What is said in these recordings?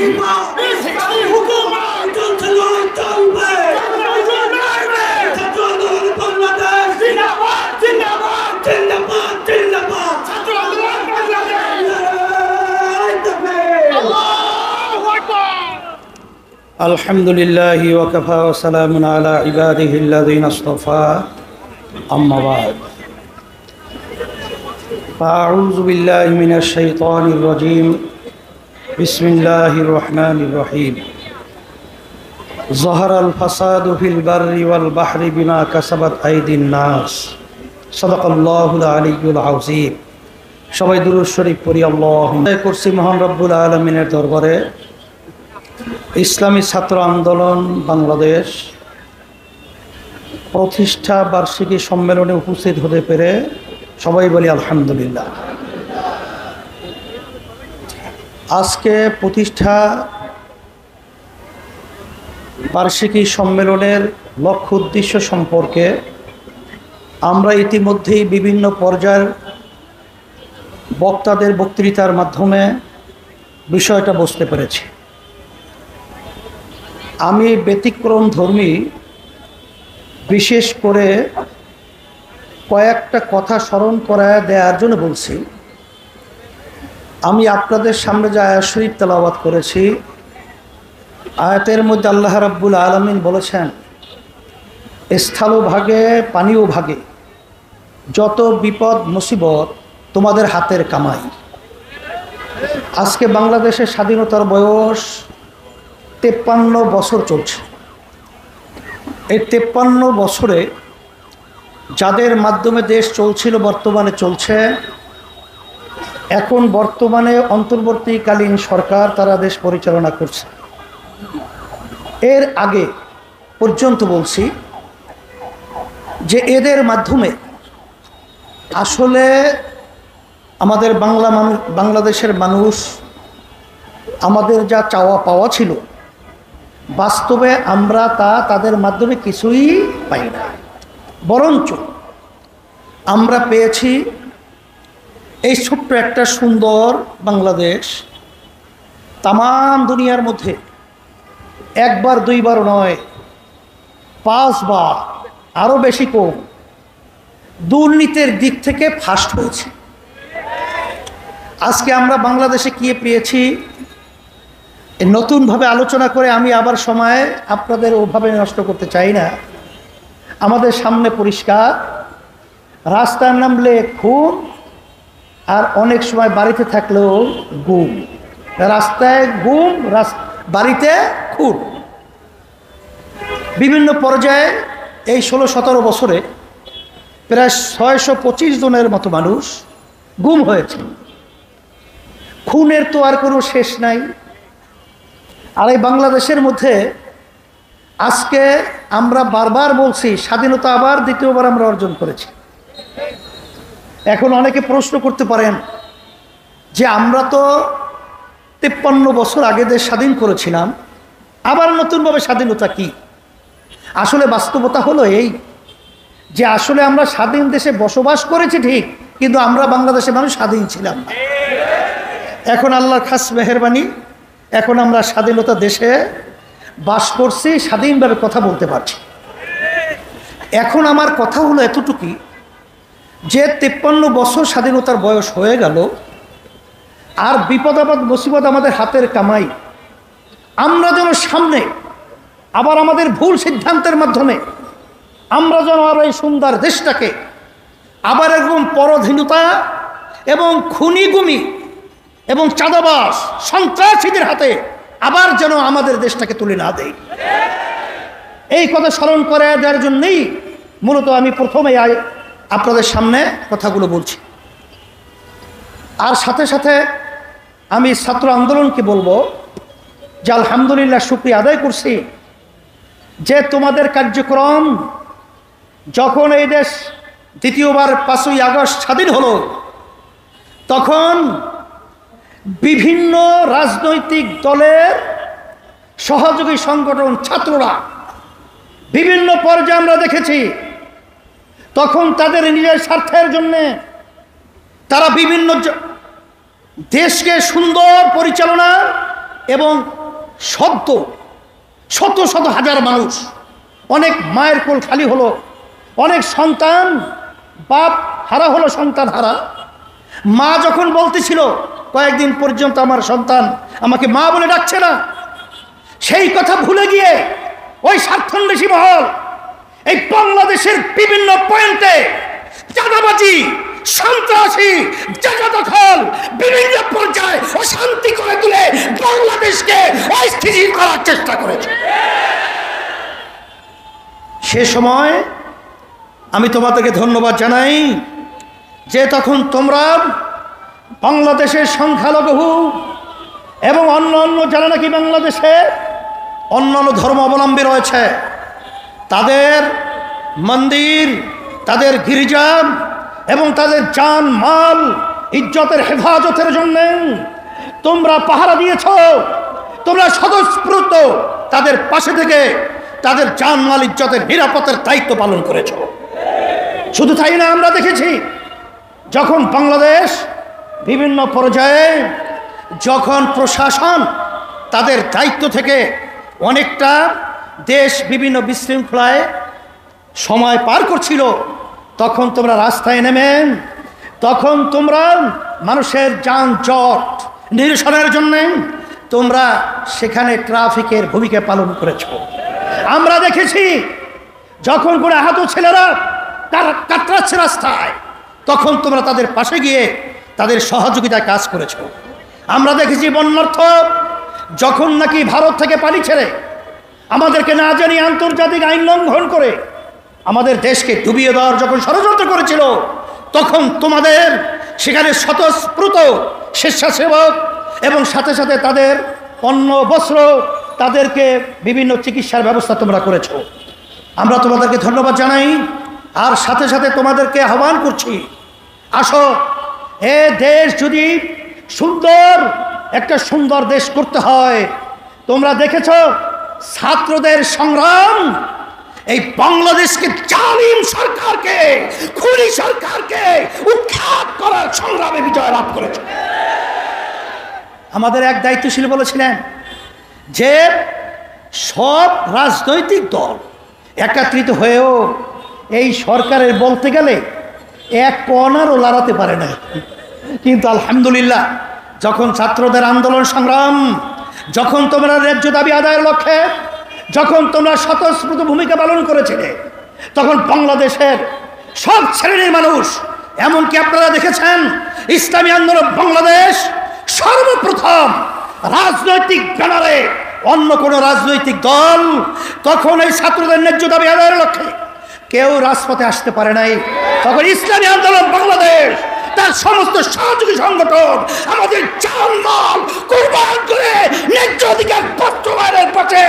ইসলামী হুকুমত চলবে ছাত্র আন্দোলন বাংলাদেশ জিন্দাবাদ জিন্দাবাদ জিন্দাবাদ জিন্দাবাদ ছাত্র আন্দোলন বাংলাদেশ আল্লাহু আকবার আলহামদুলিল্লাহি ওয়া কাফা ওয়া সালামুন আলা ইবাদিহিল্লাযিনা ইসতাফা আম্মা বা'দ আউযু বিল্লাহি মিনাশ শাইতানির রাজীম বিসমিল্লাহির রহমানির রহিম যাহারাল ফাসাদু ফিল বাররি ওয়াল বাহরি বিমা কাসাবাত আইদিন নাস সাদাকাল্লাহুল আলিয়্যুল আযীম। সবাই দুরূদ শরীফ পড়ি। আল্লাহুম্মা করছি মহান রব্বুল আলামিনের দরবারে ইসলামী ছাত্র আন্দোলন বাংলাদেশ প্রতিষ্ঠা বার্ষিকী সম্মেলনে উপস্থিত হতে পেরে সবাই বলি আলহামদুলিল্লাহ। আজকে প্রতিষ্ঠা বার্ষিকী সম্মেলনের লক্ষ্য উদ্দেশ্য সম্পর্কে আমরা ইতিমধ্যেই বিভিন্ন পর্যায়ের বক্তাদের বক্তৃতার মাধ্যমে বিষয়টা বুঝতে পেরেছি। আমি ব্যতিক্রম ধর্মী বিশেষ করে কয়েকটা কথা স্মরণ করায় দেওয়ার জন্য বলছি। আমি আপনাদের সামনে যে আয়াত শরীফ তেলাওয়াত করেছি, আয়াতের মধ্যে আল্লাহ রাব্বুল আলামিন বলেছেন, স্থলও ভাগে পানিও ভাগে, যত বিপদ মুসিবত তোমাদের হাতের কামাই। আজকে বাংলাদেশের স্বাধীনতার বয়স 53 বছর চলছে। এই 53 বছরে যাদের মাধ্যমে দেশ চলছিল বর্তমানে চলছে, এখন বর্তমানে অন্তর্বর্তীকালীন সরকার তারা দেশ পরিচালনা করছে। এর আগে পর্যন্ত বলছি যে এদের মাধ্যমে আসলে আমাদের বাংলাদেশের মানুষ আমাদের যা চাওয়া পাওয়া ছিল, বাস্তবে আমরা তাদের মাধ্যমে কিছুই পাই না। বরঞ্চ আমরা পেয়েছি এই ছোট্ট একটা সুন্দর বাংলাদেশ। তামাম দুনিয়ার মধ্যে একবার দুইবার নয়, 5 বার, আরও বেশি কম দুর্নীতির দিক থেকে ফার্স্ট হয়েছে। আজকে আমরা বাংলাদেশে কি পেয়েছি নতুনভাবে আলোচনা করে আমি আবার সময় আপনাদের ওভাবে নষ্ট করতে চাই না। আমাদের সামনে পরিষ্কার, রাস্তায় নামলে খুন, আর অনেক সময় বাড়িতে থাকলেও গুম। রাস্তায় গুম, বাড়িতে খুন। বিভিন্ন পর্যায়ে এই 16-17 বছরে প্রায় 625 জনের মতো মানুষ গুম হয়েছে। খুনের তো আর কোনো শেষ নাই। আর এই বাংলাদেশের মধ্যে আজকে আমরা বারবার বলছি, স্বাধীনতা আবার দ্বিতীয়বার আমরা অর্জন করেছি। এখন অনেকে প্রশ্ন করতে পারেন যে আমরা তো 53 বছর আগে দেশ স্বাধীন করেছিলাম, আবার নতুনভাবে স্বাধীনতা কি? আসলে বাস্তবতা হলো এই যে আসলে আমরা স্বাধীন দেশে বসবাস করেছি ঠিক, কিন্তু আমরা বাংলাদেশের মানুষ স্বাধীন ছিলাম না। এখন আল্লাহর খাস মেহেরবানি, এখন আমরা স্বাধীনতা দেশে বাস করছি, স্বাধীনভাবে কথা বলতে পারছি। এখন আমার কথা হলো এতটুকুই যে 53 বছর স্বাধীনতার বয়স হয়ে গেল, আর বিপদ আপদ মুসিবত আমাদের হাতের কামাই। আমরা যেন সামনে আবার আমাদের ভুল সিদ্ধান্তের মাধ্যমে আমরা যেন আর এই সুন্দর দেশটাকে আবার এরকম পরাধীনতা এবং খুনিগুমি এবং চাঁদাবাজ সন্ত্রাসীদের হাতে আবার যেন আমাদের দেশটাকে তুলে না দেয়, এই কথা স্মরণ করে দেওয়ার জন্যই মূলত আমি প্রথমে আপনাদের সামনে কথাগুলো বলছি। আর সাথে সাথে আমি ছাত্র আন্দোলনকে বলবো যে আলহামদুলিল্লাহ, শুকরিয়া আদায় করছি যে তোমাদের কার্যক্রম যখন এই দেশ দ্বিতীয়বার 5ই আগস্ট স্বাধীন হলো, তখন বিভিন্ন রাজনৈতিক দলের সহযোগী সংগঠন ছাত্ররা বিভিন্ন পর্যায়ে আমরা দেখেছি, তখন তাদের নিজের স্বার্থের জন্য তারা বিভিন্ন দেশকে সুন্দর পরিচালনা এবং শত শত হাজার মানুষ, অনেক মায়ের কোল খালি হলো, অনেক সন্তান বাপ হারা হলো, সন্তান হারা। মা যখন বলতেছিল কয়েকদিন পর্যন্ত আমার সন্তান আমাকে মা বলে ডাকছে না, সেই কথা ভুলে গিয়ে ওই স্বার্থান্বেষী মহল এই বাংলাদেশের বিভিন্ন পয়েন্টে চাঁদাবাজি, সন্ত্রাসী, জায়গা দখল, বিভিন্ন পর্যায়ে অশান্তি করে তুলে বাংলাদেশকে অস্থিতিশীল করার চেষ্টা করেছে। সে সময় আমি তোমাদেরকে ধন্যবাদ জানাই যে তখন তোমরা বাংলাদেশের সংখ্যালঘু এবং অন্য যারা নাকি বাংলাদেশে অন্যান্য ধর্ম অবলম্বী রয়েছে, তাদের মন্দির, তাদের গির্জা এবং তাদের জান মাল ইজ্জতের হেফাজতের জন্য তোমরা পাহারা দিয়েছ, তোমরা স্বতঃস্ফূর্ত তাদের পাশে থেকে তাদের জান মাল ইজ্জতের নিরাপত্তার দায়িত্ব পালন করেছ। শুধু তাই না, আমরা দেখেছি যখন বাংলাদেশ বিভিন্ন পর্যায়ে যখন প্রশাসন তাদের দায়িত্ব থেকে অনেকটা দেশ বিভিন্ন বিশৃঙ্খলায় সময় পার করছিল, তখন তোমরা রাস্তায় নেমেন, তখন তোমরা মানুষের যানজট নিরসনের জন্য তোমরা সেখানে ট্রাফিকের ভূমিকা পালন করেছ। আমরা দেখেছি যখন কোনো আহত ছেলেরা তারা কাতরাচ্ছে রাস্তায়, তখন তোমরা তাদের পাশে গিয়ে তাদের সহযোগিতায় কাজ করেছ। আমরা দেখেছি বন্যার্থ যখন নাকি ভারত থেকে পানি ছেড়ে আমাদেরকে না জানিয়ে আন্তর্জাতিক আইন লঙ্ঘন করে আমাদের দেশকে ডুবিয়ে দেওয়ার যখন ষড়যন্ত্র করেছিল, তখন তোমাদের সেখানে স্বতঃস্ফূর্ত স্বেচ্ছাসেবক এবং সাথে সাথে তাদের অন্ন বস্ত্র, তাদেরকে বিভিন্ন চিকিৎসার ব্যবস্থা তোমরা করেছো। আমরা তোমাদেরকে ধন্যবাদ জানাই, আর সাথে সাথে তোমাদেরকে আহ্বান করছি, আসো এ দেশ যদি একটা সুন্দর দেশ করতে হয়, তোমরা দেখেছ ছাত্রদের সংগ্রাম এই বাংলাদেশকে জালিম সরকারকে, খুনি সরকারকে উৎখাত করার সংগ্রামে বিজয় লাভ করেছে। আমাদের এক দায়িত্বশীল বলেছিলেন যে সব রাজনৈতিক দল একত্রিত হয়েও এই সরকারের বলতে গেলে এক কণারও লড়াতে পারে না। কিন্তু আলহামদুলিল্লাহ, যখন ছাত্রদের আন্দোলন সংগ্রাম, যখন তোমরা ন্যায্য দাবি আদায়ের লক্ষ্যে যখন তোমরা স্বতঃস্ফূর্ত ভূমিকা পালন করেছিলে, তখন বাংলাদেশের সব শ্রেণীর মানুষ, এমনকি আপনারা দেখেছেন ইসলামী আন্দোলন বাংলাদেশ সর্বপ্রথম রাজনৈতিক ব্যানারে, অন্য কোনো রাজনৈতিক দল তখন এই ছাত্রদের ন্যায্য দাবি আদায়ের লক্ষ্যে কেউ রাজপথে আসতে পারে নাই। তখন ইসলামী আন্দোলন বাংলাদেশ তার সমস্ত সহযোগী সংগঠন আমাদের জানমাল কুরবান করে ন্যায্য অধিকার বাস্তবায়নের পথে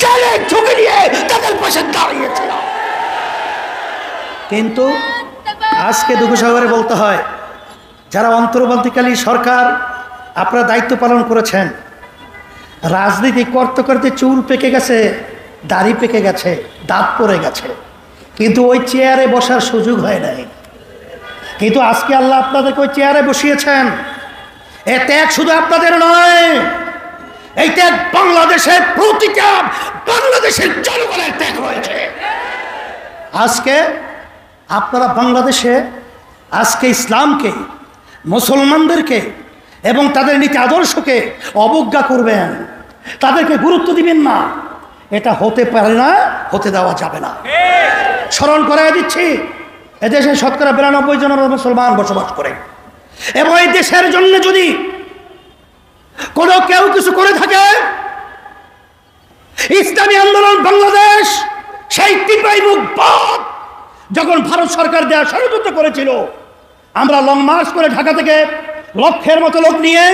জেলে ঝুঁকি নিয়ে তাদের পাশে দাঁড়িয়েছিল। কিন্তু আজকে দুঃখসাগরে বলতে হয়, যারা অন্তর্বর্তীকালী সরকার আপনারা দায়িত্ব পালন করেছেন, রাজনীতি করতে করতে চুল পেকে গেছে, দাড়ি পেকে গেছে, দাঁত পড়ে গেছে, কিন্তু ওই চেয়ারে বসার সুযোগ হয় নাই। কিন্তু আজকে আল্লাহ আপনাদেরকে ওই চেয়ারে বসিয়েছেন। এ ত্যাগ শুধু আপনাদের নয়, এই ত্যাগ বাংলাদেশের প্রতিটা বাংলাদেশের জনগণের ত্যাগ রয়েছে। আজকে আপনারা বাংলাদেশে আজকে ইসলামকে, মুসলমানদেরকে এবং তাদের নীতি আদর্শকে অবজ্ঞা করবেন, তাদেরকে গুরুত্ব দিবেন না, এটা হতে পারে না, হতে দেওয়া যাবে না। স্মরণ করাই দিচ্ছি, এদেশে শতকরা 92 জন মুসলমান বসবাস করে, এবং এই দেশের জন্য যদি কেউ কিছু করে থাকে, ইসলামী আন্দোলন বাংলাদেশ সেই টিপাই মুখ বাদ যখন ভারত সরকার দেওয়া ষড়যন্ত্র করেছিল, আমরা লং মার্চ করে ঢাকা থেকে লক্ষের মতো লোক নিয়ে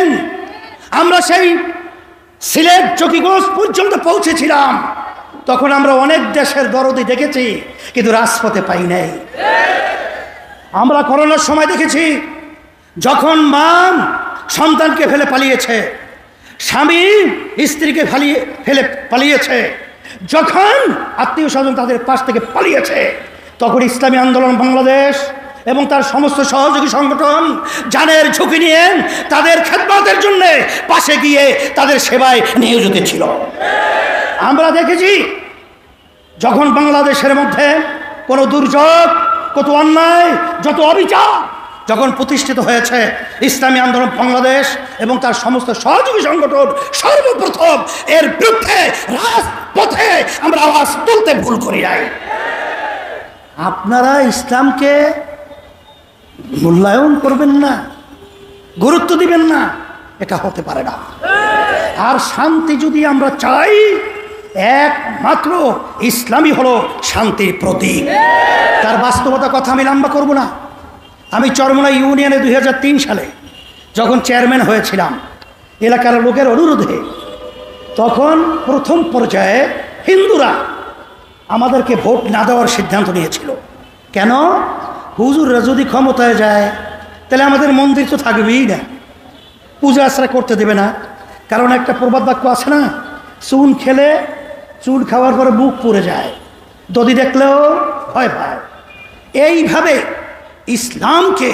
আমরা সেই সিলেট চকিগঞ্জ পর্যন্ত পৌঁছেছিলাম। তখন আমরা অনেক দেশের দরদি দেখেছি, কিন্তু রাজপথে পাই নাই। আমরা করোনার সময় দেখেছি যখন মা সন্তানকে ফেলে পালিয়েছে, স্বামী স্ত্রীকে ফেলে পালিয়েছে, যখন আত্মীয় স্বজন তাদের পাশ থেকে পালিয়েছে, তখন ইসলামী আন্দোলন বাংলাদেশ এবং তার সমস্ত সহযোগী সংগঠন জানের ঝুঁকি নিয়ে তাদের খেদমতের জন্য পাশে গিয়ে তাদের সেবায় নিয়োজিত ছিল। আমরা দেখেছি যখন বাংলাদেশের মধ্যে কোনো দুর্যোগ, কত অন্যায়, যত অবিচার যখন প্রতিষ্ঠিত হয়েছে, ইসলামী আন্দোলন বাংলাদেশ এবং তার সমস্ত সহযোগী সংগঠন সর্বপ্রথম এর বিরুদ্ধে রাজপথে আমরা আওয়াজ তুলতে ভুল করি নাই। আপনারা ইসলামকে মূল্যায়ন করবেন না, গুরুত্ব দিবেন না, এটা হতে পারে না। আর শান্তি যদি আমরা চাই, একমাত্র ইসলামই হলো শান্তির প্রতীক। তার বাস্তবতা কথা আমি লম্বা করব না। আমি চরমোনা ইউনিয়নে 2003 সালে যখন চেয়ারম্যান হয়েছিলাম এলাকার লোকের অনুরোধে, তখন প্রথম পর্যায়ে হিন্দুরা আমাদেরকে ভোট না দেওয়ার সিদ্ধান্ত নিয়েছিল। কেন? হুজুররা যদি ক্ষমতায় যায় তাহলে আমাদের মন্দির তো থাকবেই না, পূজা আশ্রা করতে দেবে না। কারণ একটা প্রবাদ বাক্য আছে না, চুন খেলে চুন খাওয়ার পরে মুখ পুড়ে যায়, দদি দেখলেও ভয় পায়। এইভাবে ইসলামকে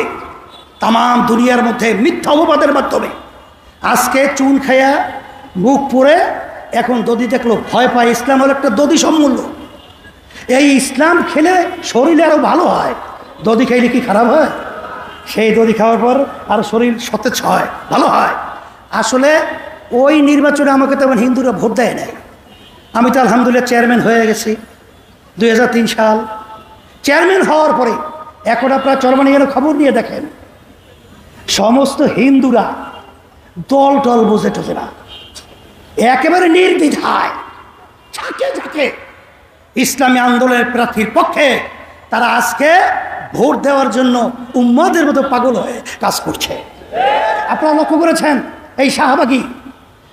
তাম দুনিয়ার মধ্যে মিথ্যা অপবাদের মাধ্যমে আজকে চুন খাইয়া মুখ পুড়ে, এখন দদি দেখলেও ভয় পায়। ইসলাম হলো একটা দদি সম্মূল্য। এই ইসলাম খেলে শরীরে আরও ভালো হয়। দদি খাইলে কি খারাপ হয়? সেই দদি খাওয়ার পর আরও শরীর সতেজ হয়, ভালো হয়। আসলে ওই নির্বাচনে আমাকে তেমন হিন্দুরা ভোট দেয় নাই। আমি তো আলহামদুলিল্লাহ চেয়ারম্যান হয়ে গেছি 2003 সাল। চেয়ারম্যান হওয়ার পরে এখন আপনারা চরমোনাইয়ের খবর নিয়ে দেখেন, সমস্ত হিন্দুরা দল টল বুঝে টোঝে না, একেবারে নির্দ্বিধায় ঝাঁকে ঝাঁকে ইসলামী আন্দোলনের প্রার্থীর পক্ষে তারা আজকে ভোট দেওয়ার জন্য উম্মাদের মতো পাগল হয়ে কাজ করছে। আপনারা লক্ষ্য করেছেন, এই শাহবাগী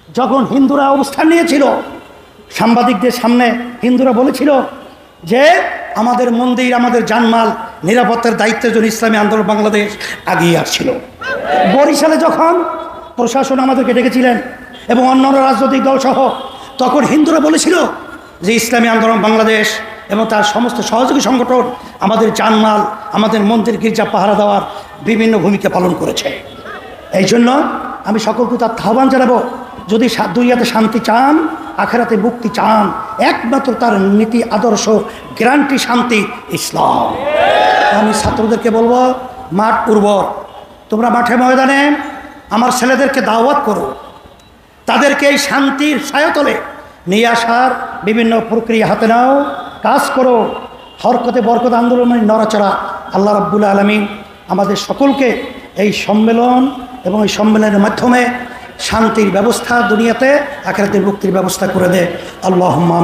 যখন হিন্দুরা অবস্থান নিয়েছিল, সাংবাদিকদের সামনে হিন্দুরা বলেছিল যে আমাদের মন্দির, আমাদের জানমাল নিরাপত্তার দায়িত্বের জন্য ইসলামী আন্দোলন বাংলাদেশ এগিয়ে আসছিল। বরিশালে যখন প্রশাসন আমাদেরকে ডেকেছিলেন এবং অন্যান্য রাজনৈতিক দল সহ, তখন হিন্দুরা বলেছিল যে ইসলামী আন্দোলন বাংলাদেশ এবং তার সমস্ত সহযোগী সংগঠন আমাদের জানমাল, আমাদের মন্দির গির্জা পাহারা দেওয়ার বিভিন্ন ভূমিকা পালন করেছে। এই জন্য আমি সকলকে তার আহ্বান জানাবো, যদি দুনিয়াতে শান্তি চান, আখেরাতে মুক্তি চান, একমাত্র তার নীতি আদর্শ গ্যারান্টি শান্তি ইসলাম। আমি ছাত্রদেরকে বলবো, মাঠ উর্বর, তোমরা মাঠে ময়দানে আমার ছেলেদেরকে দাওয়াত করো, তাদেরকে এই শান্তির ছায়াতলে নিয়ে আসার বিভিন্ন প্রক্রিয়া হাতে নাও, কাজ করো। হরকতে বরকত আন্দোলনের নড়াচড়া আল্লাহ রাব্বুল আলামিন আমাদের সকলকে এই সম্মেলন এবং এই সম্মেলনের মাধ্যমে শান্তির ব্যবস্থা দুনিয়াতে, আখিরাতের মুক্তির ব্যবস্থা করে দে। আল্লাহুম্মা